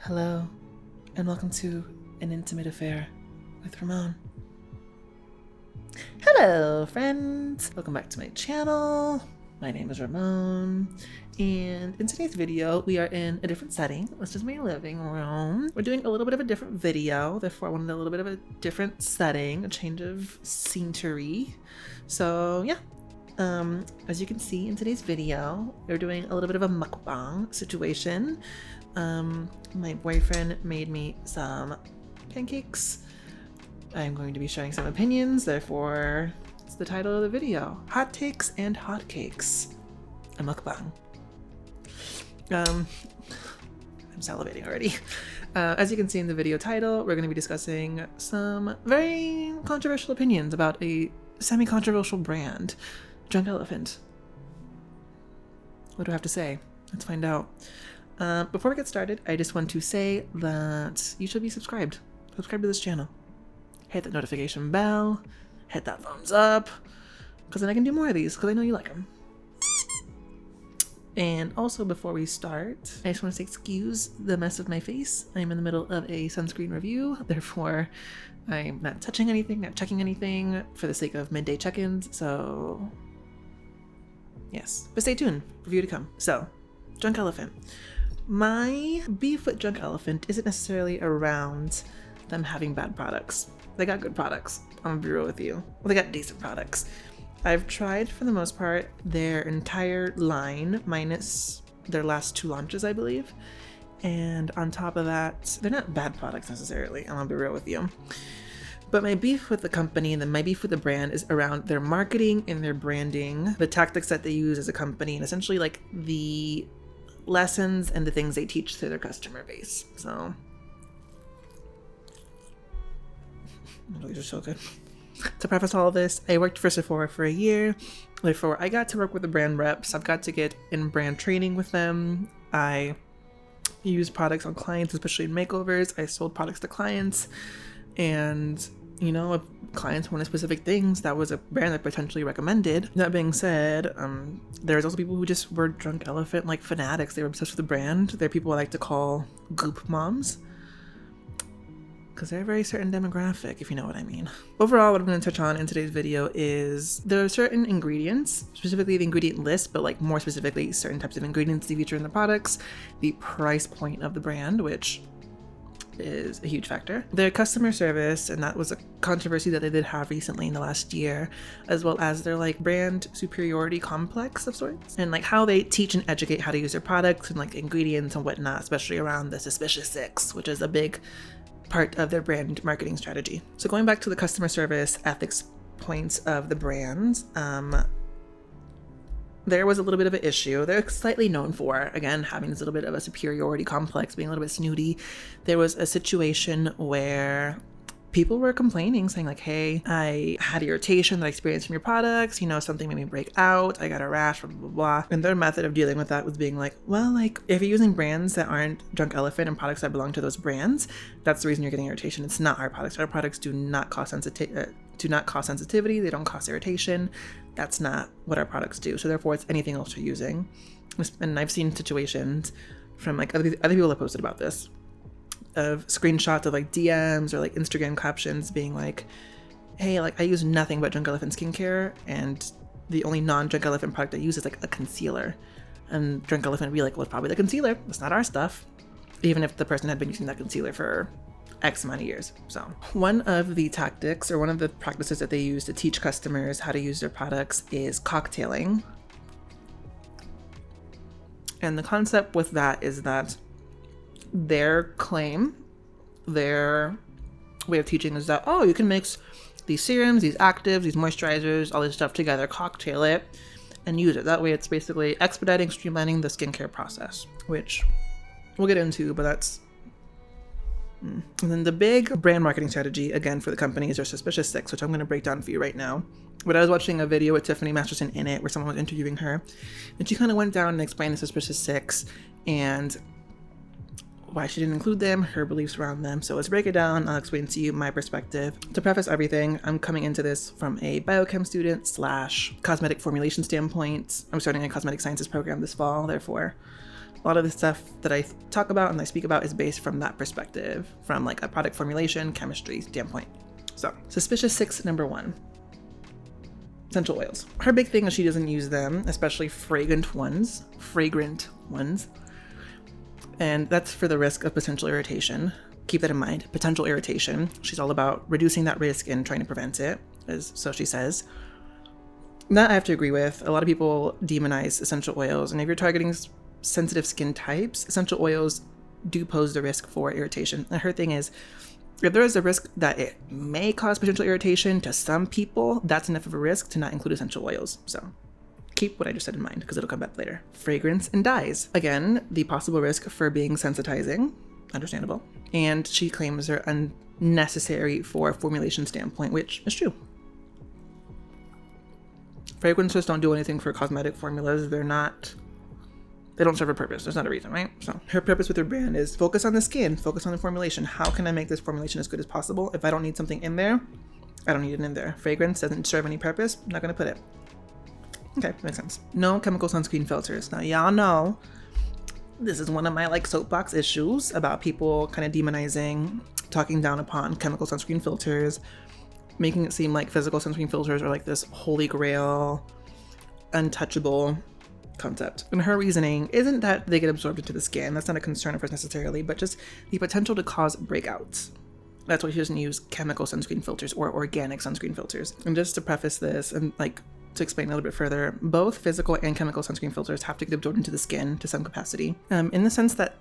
Hello, and welcome to An Intimate Affair with Ramon. Hello, friends! Welcome back to my channel. My name is Ramon, and in today's video, we are in a different setting. This is my living room. We're doing a little bit of a different video, therefore I wanted a little bit of a different setting, a change of scenery. So yeah, as you can see in today's video, we're doing a little bit of a mukbang situation. My boyfriend made me some pancakes. I'm going to be sharing some opinions, therefore it's the title of the video. Hot takes and hotcakes. A mukbang. I'm salivating already. As you can see in the video title, we're going to be discussing some very controversial opinions about a semi-controversial brand, Drunk Elephant. What do I have to say? Let's find out. Before we get started, I just want to say that you should be subscribed. Subscribe to this channel. Hit that notification bell. Hit that thumbs up. Because then I can do more of these, because I know you like them. And also, before we start, I just want to say excuse the mess of my face. I'm in the middle of a sunscreen review. Therefore, I'm not touching anything, not checking anything for the sake of midday check-ins. So, yes. But stay tuned. Review to come. So, Drunk Elephant. My beef with Drunk Elephant isn't necessarily around them having bad products. They got good products. I'm gonna be real with you. Well, they got decent products. I've tried, for the most part, their entire line, minus their last 2 launches, I believe. And on top of that, they're not bad products necessarily. I'm gonna be real with you. But my beef with the company and then my beef with the brand is around their marketing and their branding, the tactics that they use as a company, and essentially like the lessons and the things they teach to their customer base. So, these are so good. To preface all of this, I worked for Sephora for a year. Therefore, I got to work with the brand reps. I've got to get in brand training with them. I used products on clients, especially in makeovers. I sold products to clients. And, you know, if clients wanted specific things, that was a brand that potentially recommended. That being said, there's also people who just were Drunk Elephant like fanatics. They were obsessed with the brand. They're people I like to call goop moms, because they're a very certain demographic, if you know what I mean. Overall, what I'm going to touch on in today's video is there are certain ingredients, specifically the ingredient list, but like more specifically certain types of ingredients they feature in the products, the price point of the brand, which is a huge factor, their customer service, and that was a controversy that they did have recently in the last year, as well as their like brand superiority complex of sorts, and like how they teach and educate how to use their products and like ingredients and whatnot, especially around the suspicious 6, which is a big part of their brand marketing strategy. So going back to the customer service ethics points of the brand, there was a little bit of an issue. They're slightly known for, again, having this little bit of a superiority complex, being a little bit snooty. There was a situation where people were complaining, saying like, hey, I had irritation that I experienced from your products, you know, something made me break out, I got a rash, blah, blah, blah. And their method of dealing with that was being like, well, like, if you're using brands that aren't Drunk Elephant and products that belong to those brands, that's the reason you're getting irritation. It's not our products. Our products do not cause sensitivity. They don't cause irritation. That's not what our products do. So therefore, it's anything else you're using. And I've seen situations from like other people have posted about this, of screenshots of like DMs or like Instagram captions being like, hey, like I use nothing but Drunk Elephant skincare, and the only non-Drunk Elephant product I use is like a concealer. And Drunk Elephant would be like, well, it's probably the concealer. That's not our stuff. Even if the person had been using that concealer for X amount of years. So one of the tactics or one of the practices that they use to teach customers how to use their products is cocktailing. And the concept with that is that their claim, their way of teaching is that, oh, you can mix these serums, these actives, these moisturizers, all this stuff together, cocktail it, and use it. That way it's basically expediting, streamlining the skincare process, which we'll get into, but that's... And then the big brand marketing strategy, again, for the company is their Suspicious 6, which I'm going to break down for you right now. But I was watching a video with Tiffany Masterson in it where someone was interviewing her, and she kind of went down and explained the Suspicious 6 and why she didn't include them, her beliefs around them. So let's break it down. I'll explain to you my perspective. To preface everything, I'm coming into this from a biochem student / cosmetic formulation standpoint. I'm starting a cosmetic sciences program this fall, therefore A lot of the stuff that I talk about and I speak about is based from that perspective, from like a product formulation, chemistry standpoint. So, suspicious 6, number 1. Essential oils. Her big thing is she doesn't use them, especially fragrant ones. And that's for the risk of potential irritation. Keep that in mind, potential irritation. She's all about reducing that risk and trying to prevent it, so she says. That I have to agree with. A lot of people demonize essential oils, and if you're targeting sensitive skin types, essential oils do pose the risk for irritation. And her thing is, if there is a risk that it may cause potential irritation to some people, that's enough of a risk to not include essential oils. So keep what I just said in mind, because it'll come back later. Fragrance and dyes. Again, the possible risk for being sensitizing, understandable. And she claims they're unnecessary for a formulation standpoint, which is true. Fragrances don't do anything for cosmetic formulas. They don't serve a purpose. There's not a reason, right? So her purpose with her brand is focus on the skin, focus on the formulation. How can I make this formulation as good as possible? If I don't need something in there, I don't need it in there. Fragrance doesn't serve any purpose, I'm not gonna put it. Okay, makes sense. No chemical sunscreen filters. Now y'all know this is one of my like soapbox issues about people kind of demonizing, talking down upon chemical sunscreen filters, making it seem like physical sunscreen filters are like this holy grail, untouchable concept. And her reasoning isn't that they get absorbed into the skin. That's not a concern of hers necessarily, but just the potential to cause breakouts. That's why she doesn't use chemical sunscreen filters or organic sunscreen filters. And just to preface this and like to explain a little bit further, both physical and chemical sunscreen filters have to get absorbed into the skin to some capacity. In the sense that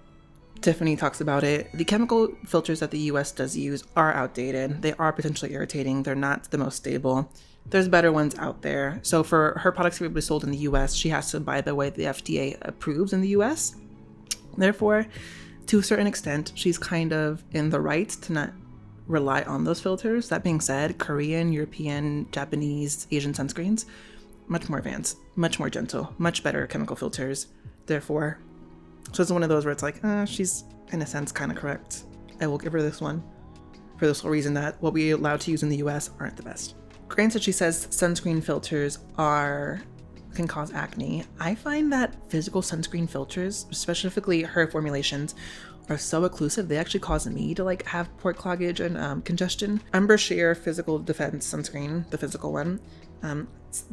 Tiffany talks about it, the chemical filters that the US does use are outdated. They are potentially irritating. They're not the most stable. There's better ones out there. So for her products to be sold in the US, she has to buy the way the FDA approves in the US. Therefore, to a certain extent, she's kind of in the right to not rely on those filters. That being said, Korean, European, Japanese, Asian sunscreens, much more advanced, much more gentle, much better chemical filters. Therefore, so it's one of those where it's like, she's in a sense kind of correct. I will give her this one for this whole reason that what we're allowed to use in the US aren't the best. Granted, she says sunscreen filters can cause acne. I find that physical sunscreen filters, specifically her formulations, are so occlusive. They actually cause me to like have pore cloggage and congestion. Umber Sheer Physical Defense Sunscreen, the physical one.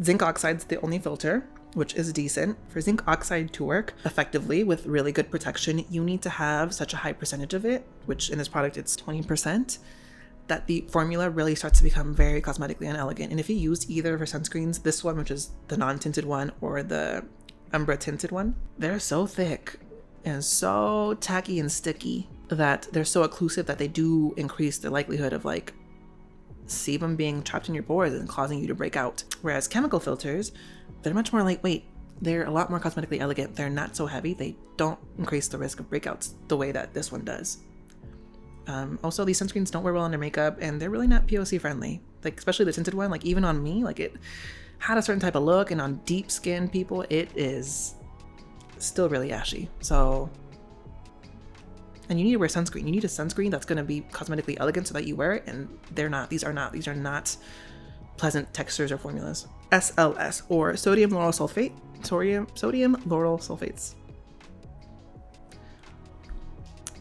Zinc oxide's the only filter, which is decent. For zinc oxide to work effectively with really good protection, you need to have such a high percentage of it, which in this product it's 20%, that the formula really starts to become very cosmetically unelegant. And if you use either of her sunscreens, this one, which is the non-tinted one, or the Umbra tinted one, they're so thick and so tacky and sticky that they're so occlusive that they do increase the likelihood of like sebum being trapped in your pores and causing you to break out. Whereas chemical filters, they're much more lightweight. They're a lot more cosmetically elegant. They're not so heavy. They don't increase the risk of breakouts the way that this one does. Also, these sunscreens don't wear well under makeup, and they're really not POC friendly. Like, especially the tinted one, like even on me, like it had a certain type of look, and on deep skin people, it is still really ashy. So, and you need to wear sunscreen. You need a sunscreen that's going to be cosmetically elegant so that you wear it, and they're not. These are not pleasant textures or formulas. SLS, or sodium lauryl sulfate. Sodium lauryl sulfates.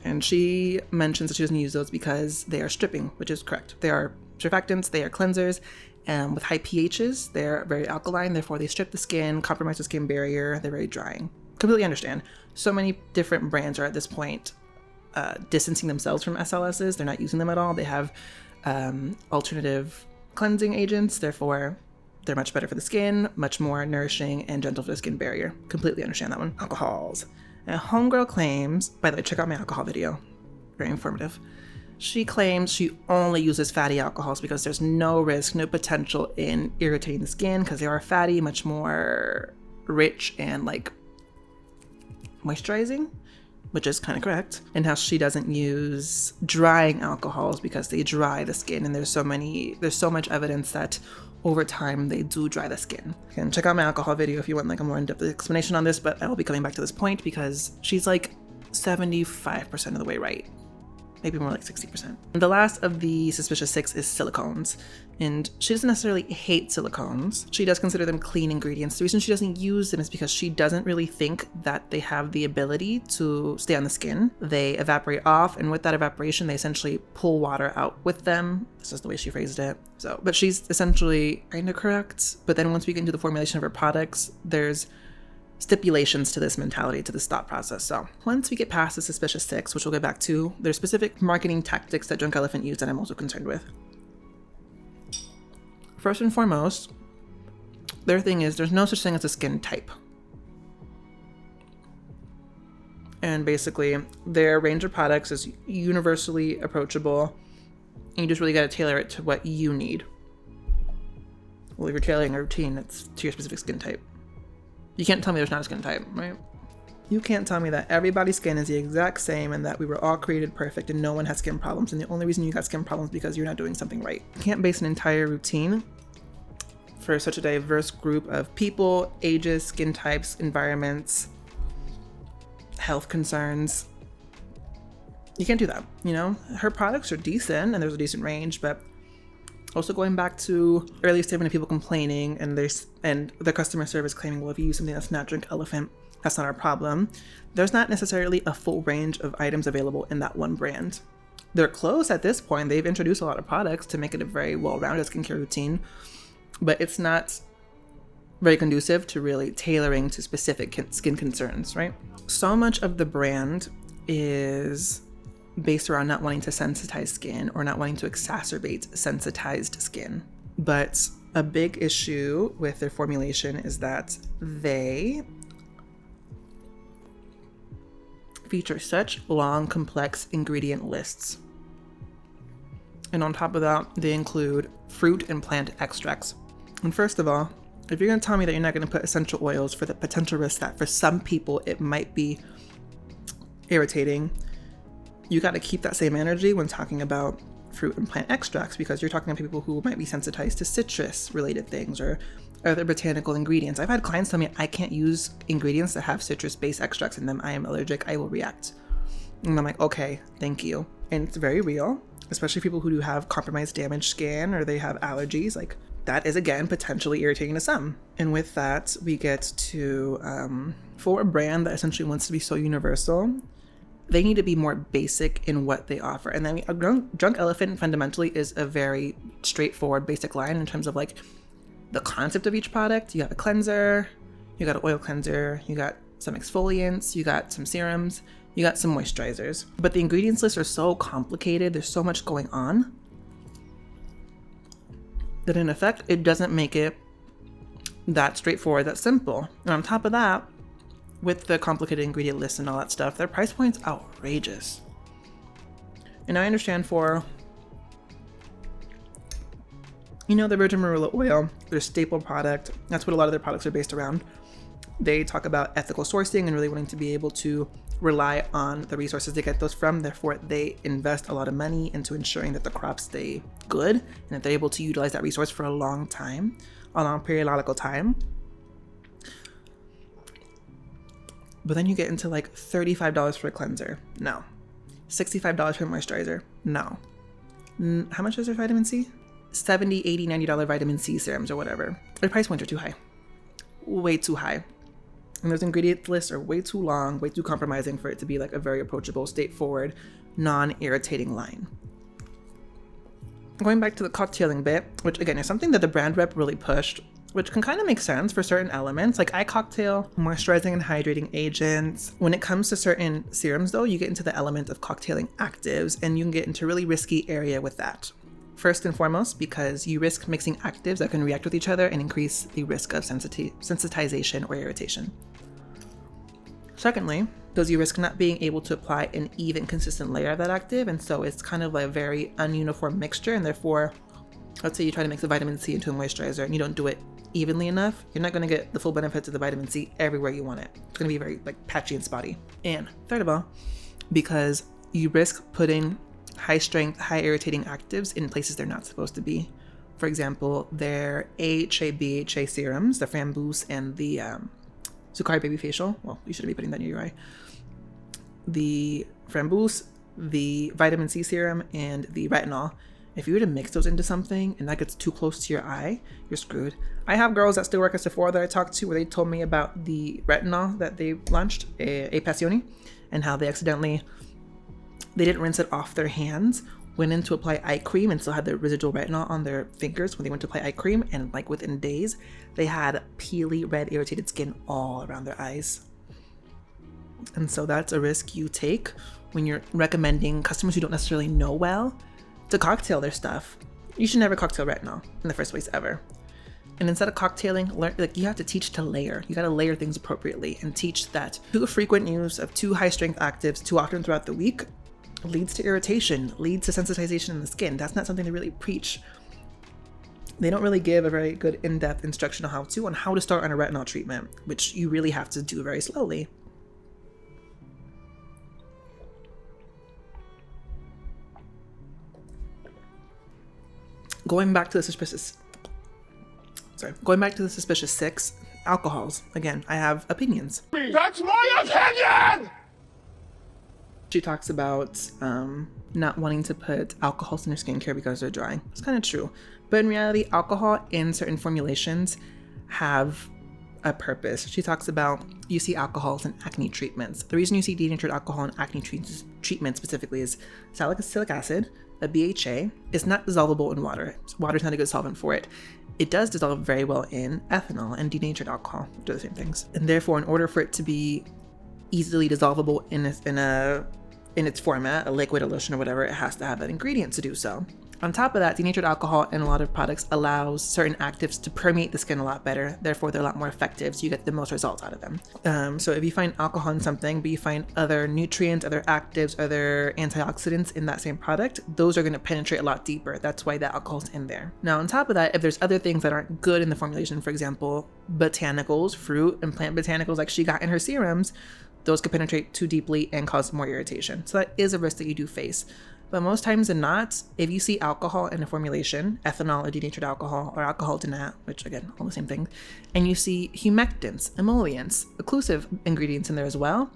And she mentions that she doesn't use those because they are stripping, which is correct. They are surfactants, they are cleansers, and with high pHs, they're very alkaline, therefore they strip the skin, compromise the skin barrier, they're very drying. Completely understand. So many different brands are at this point distancing themselves from SLSs. They're not using them at all. They have alternative cleansing agents, therefore they're much better for the skin, much more nourishing and gentle for the skin barrier. Completely understand that one. Alcohols. And homegirl claims, by the way, check out my alcohol video, very informative. She claims she only uses fatty alcohols because there's no risk, no potential in irritating the skin because they are fatty, much more rich and like moisturizing, which is kind of correct. And how she doesn't use drying alcohols because they dry the skin, and there's so much evidence that over time they do dry the skin. And check out my alcohol video if you want like a more in-depth explanation on this, but I will be coming back to this point because she's like 75% of the way right. maybe more like 60%. The last of the suspicious 6 is silicones. And she doesn't necessarily hate silicones. She does consider them clean ingredients. The reason she doesn't use them is because she doesn't really think that they have the ability to stay on the skin. They evaporate off, and with that evaporation, they essentially pull water out with them. This is the way she phrased it. So, but she's essentially kind of correct. But then once we get into the formulation of her products, there's stipulations to this mentality, to this thought process. So once we get past the suspicious 6, which we'll get back to, there's specific marketing tactics that Drunk Elephant used that I'm also concerned with. First and foremost, their thing is there's no such thing as a skin type. And basically, their range of products is universally approachable, and you just really got to tailor it to what you need. Well, if you're tailoring a routine, it's to your specific skin type. You can't tell me there's not a skin type, right? You can't tell me that everybody's skin is the exact same and that we were all created perfect and no one has skin problems, and the only reason you got skin problems is because you're not doing something right. You can't base an entire routine for such a diverse group of people, ages, skin types, environments, health concerns. You can't do that, you know? Her products are decent and there's a decent range, but also going back to earlier statement of people complaining and the customer service claiming, well, if you use something that's not Drunk Elephant, that's not our problem. There's not necessarily a full range of items available in that one brand. They're close at this point. They've introduced a lot of products to make it a very well-rounded skincare routine, but it's not very conducive to really tailoring to specific skin concerns, right? So much of the brand is based around not wanting to sensitize skin or not wanting to exacerbate sensitized skin. But a big issue with their formulation is that they feature such long, complex ingredient lists. And on top of that, they include fruit and plant extracts. And first of all, if you're going to tell me that you're not going to put essential oils for the potential risk that for some people it might be irritating, you got to keep that same energy when talking about fruit and plant extracts, because you're talking to people who might be sensitized to citrus related things or other botanical ingredients. I've had clients tell me I can't use ingredients that have citrus based extracts in them. I am allergic. I will react. And I'm like, okay, thank you. And it's very real, especially people who do have compromised, damaged skin or they have allergies. Like, that is, again, potentially irritating to some. And with that, we get to, for a brand that essentially wants to be so universal, they need to be more basic in what they offer. And then Drunk Elephant fundamentally is a very straightforward, basic line in terms of like the concept of each product. You got a cleanser, you got an oil cleanser, you got some exfoliants, you got some serums, you got some moisturizers. But the ingredients lists are so complicated, there's so much going on, that in effect, it doesn't make it that straightforward, that simple. And on top of that, with the complicated ingredient list and all that stuff, their price point's outrageous. And I understand for, you know, the virgin marula oil, their staple product, that's what a lot of their products are based around. They talk about ethical sourcing and really wanting to be able to rely on the resources they get those from. Therefore, they invest a lot of money into ensuring that the crops stay good and that they're able to utilize that resource for a long time, a long periodical time. But then you get into like $35 for a cleanser. No. $65 for a moisturizer. No. How much is their vitamin C? $70, $80, $90 vitamin C serums or whatever. Their price points are too high. Way too high. And those ingredient lists are way too long, way too compromising for it to be like a very approachable, straightforward, non-irritating line. Going back to the cocktailing bit, which again is something that the brand rep really pushed, which can kind of make sense for certain elements. Like I cocktail moisturizing and hydrating agents. When it comes to certain serums though, you get into the element of cocktailing actives and you can get into a really risky area with that. First and foremost, because you risk mixing actives that can react with each other and increase the risk of sensitization or irritation. Secondly, because you risk not being able to apply an even consistent layer of that active, and so it's kind of like a very ununiform mixture, and therefore, let's say you try to mix a vitamin C into a moisturizer and you don't do it evenly enough, you're not going to get the full benefits of the vitamin C everywhere you want it. It's going to be very like patchy and spotty. And third of all, because you risk putting high strength, high irritating actives in places they're not supposed to be. For example, their AHA, BHA serums, the Framboos and the Sukari Baby Facial. Well, you shouldn't be putting that near your eye. The Framboos the vitamin C serum, and the retinol. If you were to mix those into something and that gets too close to your eye, you're screwed. I have girls that still work at Sephora that I talked to where they told me about the retinol that they launched, a Passioni, and how they didn't rinse it off their hands, went in to apply eye cream and still had the residual retinol on their fingers when they went to apply eye cream, and like within days, they had peely, red, irritated skin all around their eyes. And so that's a risk you take when you're recommending customers who don't necessarily know well to cocktail their stuff. You should never cocktail retinol in the first place ever. And instead of cocktailing, you have to teach to layer. You got to layer things appropriately and teach that too frequent use of too high strength actives too often throughout the week leads to irritation, leads to sensitization in the skin. That's not something they really preach. They don't really give a very good in-depth instruction on how to start on a retinol treatment, which you really have to do very slowly. Going back to the suspicious 6 alcohols. Again, I have opinions. That's my opinion! She talks about not wanting to put alcohols in her skincare because they're dry. It's kind of true. But in reality, alcohol in certain formulations have a purpose. She talks about you see alcohols in acne treatments. The reason you see denatured alcohol in acne treatment specifically is salicylic acid, a BHA, is not dissolvable in water. Water is not a good solvent for it. It does dissolve very well in ethanol and denatured alcohol, which are the same things. And therefore, in order for it to be easily dissolvable in its format, a liquid, a lotion, or whatever, it has to have that ingredient to do so. On top of that, denatured alcohol in a lot of products allows certain actives to permeate the skin a lot better. Therefore, they're a lot more effective, so you get the most results out of them. So if you find alcohol in something, but you find other nutrients, other actives, other antioxidants in that same product, those are going to penetrate a lot deeper. That's why the alcohol's in there. Now, on top of that, if there's other things that aren't good in the formulation, for example, botanicals, fruit and plant botanicals like she got in her serums, those could penetrate too deeply and cause more irritation. So that is a risk that you do face. But most times than not, if you see alcohol in a formulation, ethanol or denatured alcohol or alcohol denat, which again, all the same thing, and you see humectants, emollients, occlusive ingredients in there as well,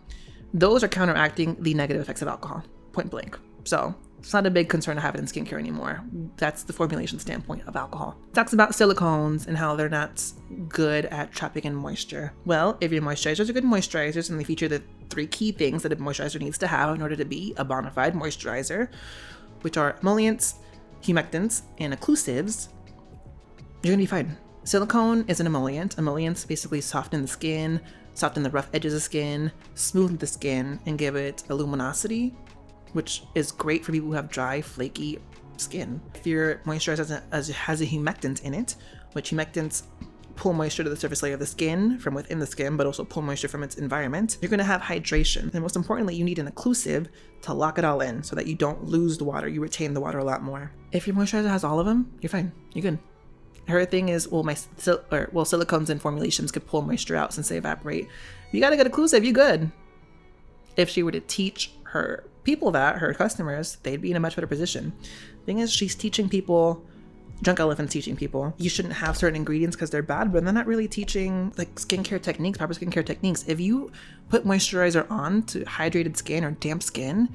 those are counteracting the negative effects of alcohol, point blank. So it's not a big concern to have it in skincare anymore. That's the formulation standpoint of alcohol. It talks about silicones and how they're not good at trapping in moisture. Well, if your moisturizers are good moisturizers and they feature the 3 key things that a moisturizer needs to have in order to be a bona fide moisturizer, which are emollients, humectants, and occlusives, you're gonna be fine. Silicone is an emollient. Emollients basically soften the skin, soften the rough edges of skin, smooth the skin, and give it a luminosity, which is great for people who have dry, flaky skin. If your moisturizer has a humectant in it, which humectants pull moisture to the surface layer of the skin from within the skin, but also pull moisture from its environment, you're going to have hydration. And most importantly, you need an occlusive to lock it all in so that you don't lose the water, you retain the water a lot more. If your moisturizer has all of them, you're fine, you're good. Her thing is, silicones and formulations could pull moisture out since they evaporate. You got a good occlusive, you good. If she were to teach her people that, her customers, they'd be in a much better position. Thing is, she's teaching people, Drunk Elephant's teaching people, you shouldn't have certain ingredients because they're bad, but they're not really teaching like skincare techniques, proper skincare techniques. If you put moisturizer on to hydrated skin or damp skin,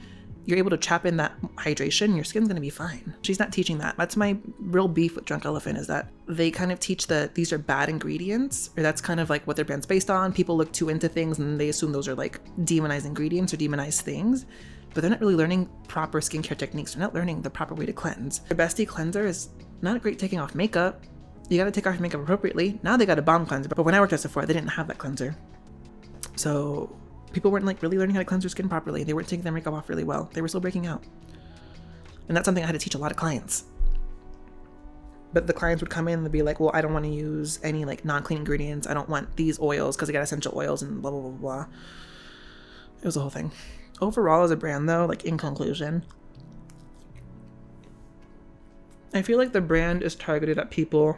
you're able to trap in that hydration, your skin's gonna be fine. She's not teaching that. That's my real beef with Drunk Elephant, is that they kind of teach that these are bad ingredients, or that's kind of like what their brand's based on. People look too into things and they assume those are like demonized ingredients or demonized things, but they're not really learning proper skincare techniques. They're not learning the proper way to cleanse. Their bestie cleanser is not a great taking off makeup. You gotta take off your makeup appropriately. Now they got a bomb cleanser, but when I worked at Sephora, they didn't have that cleanser. So people weren't like really learning how to cleanse their skin properly. They weren't taking their makeup off really well. They were still breaking out. And that's something I had to teach a lot of clients. But the clients would come in and they'd be like, well, I don't want to use any like non-clean ingredients. I don't want these oils because they got essential oils and blah, blah, blah, blah. It was a whole thing. Overall, as a brand though, like in conclusion, I feel like the brand is targeted at people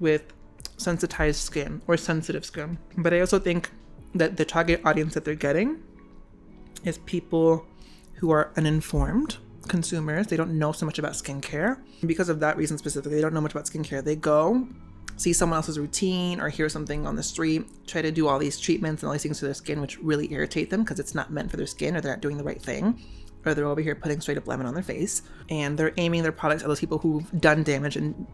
with sensitized skin or sensitive skin. But I also think that the target audience that they're getting is people who are uninformed consumers. They don't know so much about skincare. Because of that reason specifically, they don't know much about skincare. They go see someone else's routine or hear something on the street, try to do all these treatments and all these things to their skin, which really irritate them because it's not meant for their skin or they're not doing the right thing. or they're over here putting straight up lemon on their face, and they're aiming their products at those people who've done damage and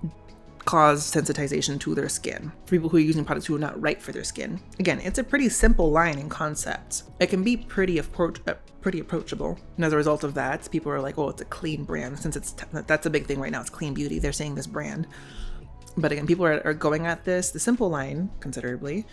caused sensitization to their skin, for people who are using products who are not right for their skin. Again, it's a pretty simple line in concept. It can be pretty approachable, and as a result of that, people are like, oh, it's a clean brand, since that's a big thing right now. It's clean beauty. They're saying this brand. But again, people are going at the simple line considerably,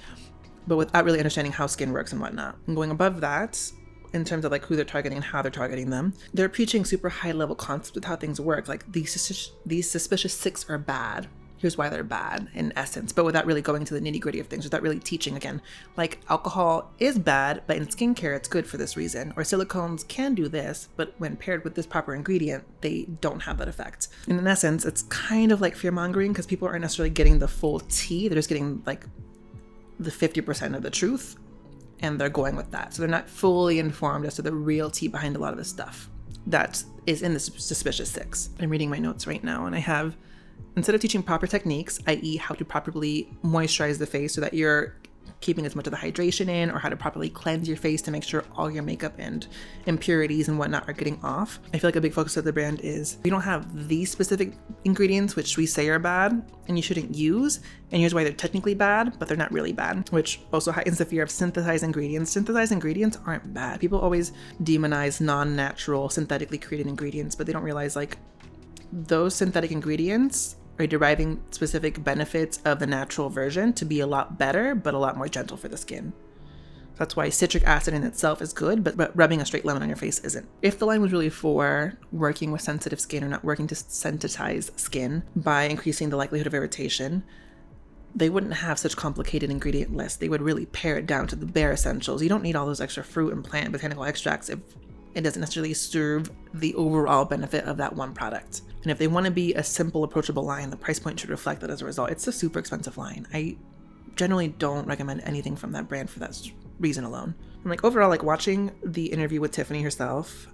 but without really understanding how skin works and whatnot. And going above that, in terms of like who they're targeting and how they're targeting them, they're preaching super high level concepts with how things work. Like these suspicious 6 are bad. Here's why they're bad in essence, but without really going into the nitty gritty of things, without really teaching again, like alcohol is bad, but in skincare, it's good for this reason, or silicones can do this, but when paired with this proper ingredient, they don't have that effect. And in essence, it's kind of like fear mongering because people aren't necessarily getting the full tea. They're just getting like the 50% of the truth, and they're going with that. So they're not fully informed as to the real tea behind a lot of this stuff that is in this suspicious 6. I'm reading my notes right now, and I have, instead of teaching proper techniques, i.e. how to properly moisturize the face so that you're keeping as much of the hydration in, or how to properly cleanse your face to make sure all your makeup and impurities and whatnot are getting off. I feel like a big focus of the brand is we don't have these specific ingredients which we say are bad and you shouldn't use, and here's why they're technically bad, but they're not really bad, which also heightens the fear of synthesized ingredients. Synthesized ingredients aren't bad. People always demonize non-natural, synthetically created ingredients, but they don't realize like those synthetic ingredients are deriving specific benefits of the natural version to be a lot better, but a lot more gentle for the skin. That's why citric acid in itself is good, but rubbing a straight lemon on your face isn't. If the line was really for working with sensitive skin or not working to sensitize skin by increasing the likelihood of irritation, they wouldn't have such complicated ingredient lists. They would really pare it down to the bare essentials. You don't need all those extra fruit and plant botanical extracts if it doesn't necessarily serve the overall benefit of that one product. And if they want to be a simple, approachable line, the price point should reflect that as a result. It's a super expensive line. I generally don't recommend anything from that brand for that reason alone. And like overall, like watching the interview with Tiffany herself,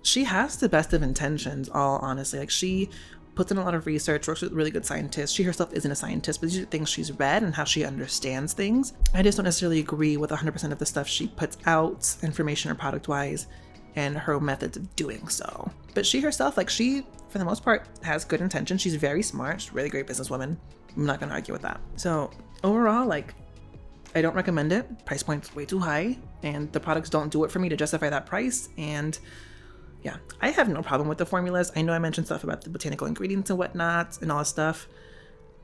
she has the best of intentions, all honestly. Like she puts in a lot of research, works with really good scientists. She herself isn't a scientist, but these are things she's read and how she understands things. I just don't necessarily agree with 100% of the stuff she puts out, information or product-wise, and her methods of doing so. But she herself, like she, for the most part, has good intentions. She's very smart. She's a really great businesswoman. I'm not gonna argue with that. So overall, like, I don't recommend it. Price point's way too high, and the products don't do it for me to justify that price. And yeah, I have no problem with the formulas. I know I mentioned stuff about the botanical ingredients and whatnot and all that stuff.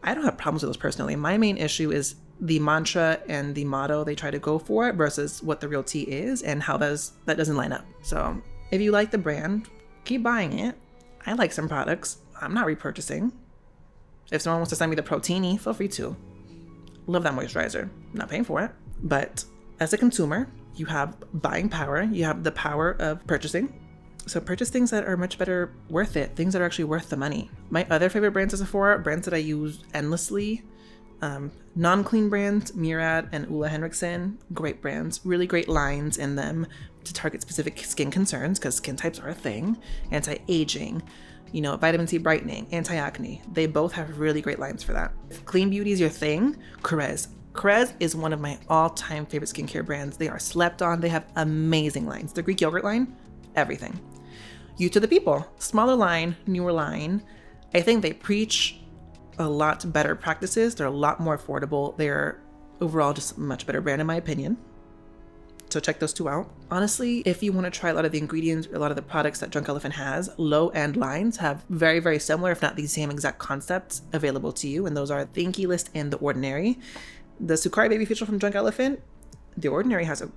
I don't have problems with those personally. My main issue is the mantra and the motto they try to go for versus what the real tea is and how that doesn't line up. So if you like the brand, keep buying it. I like some products. I'm not repurchasing. If someone wants to send me the Proteini, feel free to. Love that moisturizer. I'm not paying for it. But as a consumer, you have buying power. You have the power of purchasing. So purchase things that are much better worth it, things that are actually worth the money. My other favorite brands at Sephora, brands that I use endlessly, non-clean brands, Murad and Ulla Henriksen, great brands, really great lines in them to target specific skin concerns because skin types are a thing, anti-aging, vitamin C brightening, anti-acne. They both have really great lines for that. If clean beauty is your thing, Korez. Korez is one of my all-time favorite skincare brands. They are slept on. They have amazing lines. The Greek yogurt line, everything. You to the people, smaller line, newer line. I think they preach a lot better practices. They're a lot more affordable. They're overall just a much better brand in my opinion. So check those two out. Honestly, if you want to try a lot of the ingredients, a lot of the products that Drunk Elephant has, low-end lines have very, very similar, if not the same exact concepts available to you. And those are the Inky List and The Ordinary. The Sukari Baby Facial from Drunk Elephant, The Ordinary has a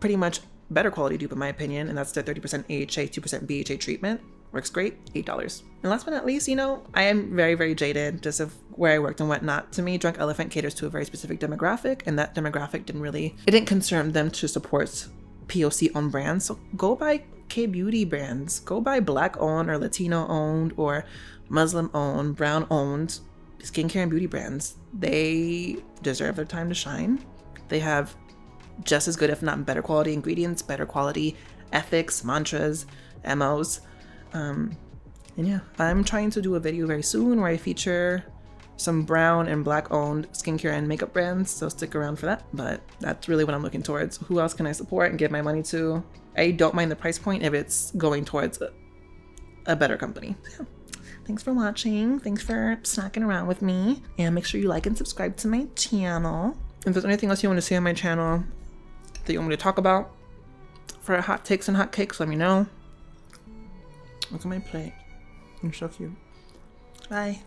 pretty much better quality dupe in my opinion, and that's the 30% AHA, 2% BHA treatment. Works great, $8. And last but not least, I am very, very jaded just of where I worked and whatnot. To me, Drunk Elephant caters to a very specific demographic, and that demographic didn't concern them to support POC-owned brands. So go buy K-beauty brands. Go buy Black-owned or Latino-owned or Muslim-owned, brown-owned skincare and beauty brands. They deserve their time to shine. They have just as good, if not better quality ingredients, better quality ethics, mantras, MOs. And yeah, I'm trying to do a video very soon where I feature some brown and black owned skincare and makeup brands, so stick around for that. But that's really what I'm looking towards. Who else can I support and give my money to? I don't mind the price point if it's going towards a better company. Thanks for watching. Thanks for snacking around with me. And make sure you like and subscribe to my channel. If there's anything else you want to see on my channel that you want me to talk about for hot takes and hot cakes, let me know. Look at my plate. I'm so cute. Bye.